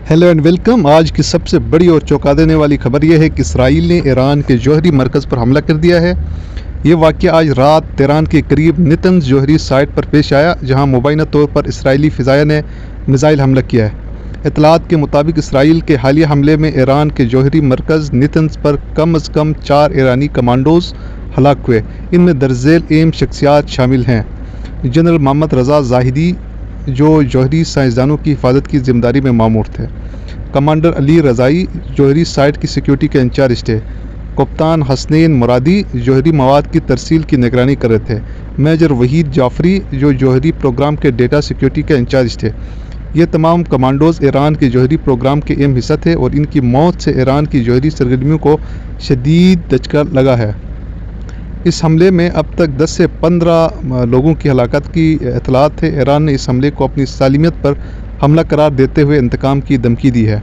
Hello and welcome. आज की सबसे बड़ी और चौंका देने वाली खबर यह है कि इसराइल ने ईरान के जौहरी मरकज़ पर हमला कर दिया है। ये वाक़या आज रात तेहरान के करीब नितंज जौहरी साइट पर पेश आया, जहां मुबैना तौर पर इसराइली फ़िज़ाया ने मिसाइल हमला किया है। इत्तलात के मुताबिक इसराइल के हालिया हमले में ईरान के जौहरी मरकज़ नितंज पर कम अज़ कम 4 ईरानी कमांडोज़ हलाक हुए। इनमें दर्जैल अहम शख्सियात शामिल हैं। जनरल मोहम्मद रज़ा ज़ाहिदी, जो जौहरी साइंसदानों की हिफाजत की जिम्मेदारी में मामूर थे। कमांडर अली रज़ाई जौहरी साइट की सिक्योरिटी के इंचार्ज थे। कप्तान हसनैन मुरादी जौहरी मवाद की तरसील की निगरानी कर रहे थे। मेजर वहीद जाफरी जो जौहरी प्रोग्राम के डेटा सिक्योरिटी के इंचार्ज थे। ये तमाम कमांडोज़ ईरान के जौहरी प्रोग्राम के अहम हिस्सा थे और इनकी मौत से ईरान की जौहरी सरगर्मियों को शदीद धचका लगा है। इस हमले में अब तक 10 से 15 लोगों की हलाकत की इत्तलात थे। ईरान ने इस हमले को अपनी सालिमियत पर हमला करार देते हुए इंतकाम की धमकी दी है।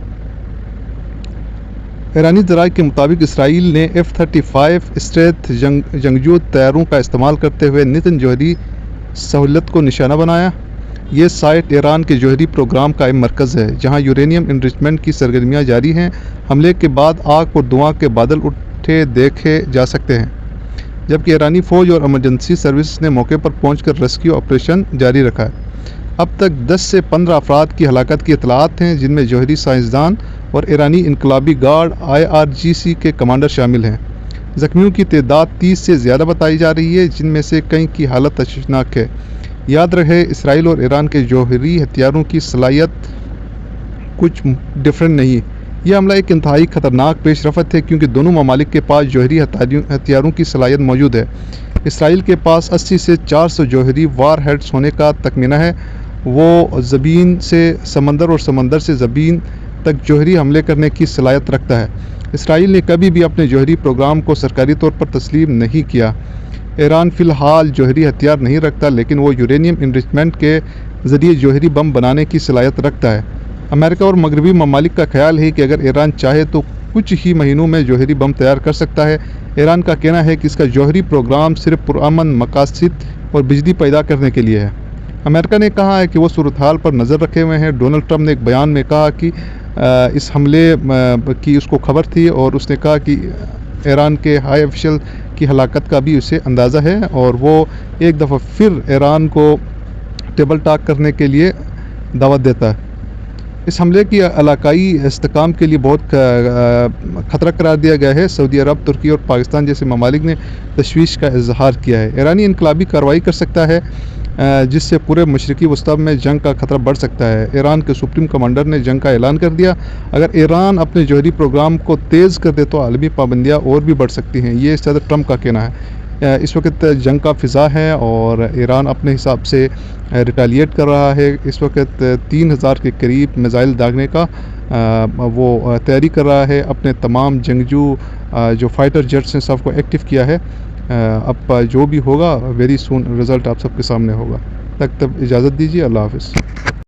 ईरानी ज़राए के मुताबिक इसराइल ने F-35 स्ट्रेथ जंगजू तैयारों का इस्तेमाल करते हुए नितंज जौहरी सहूलत को निशाना बनाया। ये साइट ईरान के जौहरी प्रोग्राम का एक मरकज़ है, जहाँ यूरेनियम इनरिचमेंट की सरगर्मियाँ जारी हैं। हमले के बाद आग और धुआं के बादल उठे देखे जा सकते हैं, जबकि ईरानी फ़ौज और एमरजेंसी सर्विस ने मौके पर पहुंचकर रेस्क्यू ऑपरेशन जारी रखा है। अब तक 10 से 15 अफराद की हलाकत की इत्तलात हैं, जिनमें जौहरी साइंसदान और ईरानी इनकलाबी गार्ड IRGC के कमांडर शामिल हैं। ज़ख्मियों की तादाद 30 से ज़्यादा बताई जा रही है, जिनमें से कई की हालत तशवीशनाक है। याद रहे, इसराइल और ईरान के जौहरी हथियारों की सलाहियत कुछ डिफरेंट नहीं। यह हमला एक इंतहाई ख़तरनाक पेशरफ्त है, क्योंकि दोनों ममालिक के पास जौहरी हथियारों की सलाहियत मौजूद है। इसराइल के पास 80 से 400 जौहरी वार हेड्स होने का तखमीना है। वो ज़मीन से समंदर और समंदर से ज़मीन तक जौहरी हमले करने की सलाहियत रखता है। इसराइल ने कभी भी अपने जौहरी प्रोग्राम को सरकारी तौर पर तस्लीम नहीं किया। ईरान फ़िलहाल जौहरी हथियार नहीं रखता, लेकिन वो यूरेनियम इनरिचमेंट के ज़रिए जौहरी बम बनाने की सलाहियत रखता है। अमेरिका और मगरबी ममालिक का ख्याल है कि अगर ईरान चाहे तो कुछ ही महीनों में जौहरी बम तैयार कर सकता है। ईरान का कहना है कि इसका जौहरी प्रोग्राम सिर्फ पुरअमन मकासद और बिजली पैदा करने के लिए है। अमेरिका ने कहा है कि वो सूरत हाल पर नज़र रखे हुए हैं। डोनाल्ड ट्रंप ने एक बयान में कहा कि इस हमले की उसको खबर थी, और उसने कहा कि ईरान के हाई ऑफिशियल की हलाकत का भी उसे अंदाज़ा है, और वो एक दफ़ा फिर ईरान को टेबल टॉक करने के लिए दावत देता है। इस हमले की इलाकाई इस्तेहकाम के लिए बहुत ख़तरा करार दिया गया है। सऊदी अरब, तुर्की और पाकिस्तान जैसे ममालिक ने तशवीश का इजहार किया है। ईरानी इनकलाबी कार्रवाई कर सकता है, जिससे पूरे मशरक़ी वस्ती में जंग का खतरा बढ़ सकता है। ईरान के सुप्रीम कमांडर ने जंग का ऐलान कर दिया। अगर ईरान अपने जौहरी प्रोग्राम को तेज़ कर दे तो आलमी पाबंदियाँ और भी बढ़ सकती हैं। ये सदर ट्रंप का कहना है। इस वक्त जंग का फ़िज़ा है और ईरान अपने हिसाब से रिटालिएट कर रहा है। इस वक्त 3000 के करीब मिसाइल दागने का वो तैयारी कर रहा है। अपने तमाम जंगजू जो फाइटर जेट्स हैं सबको एक्टिव किया है। अब जो भी होगा वेरी सून रिज़ल्ट आप सबके सामने होगा। तब इजाज़त दीजिए। अल्लाह हाफ़िज़।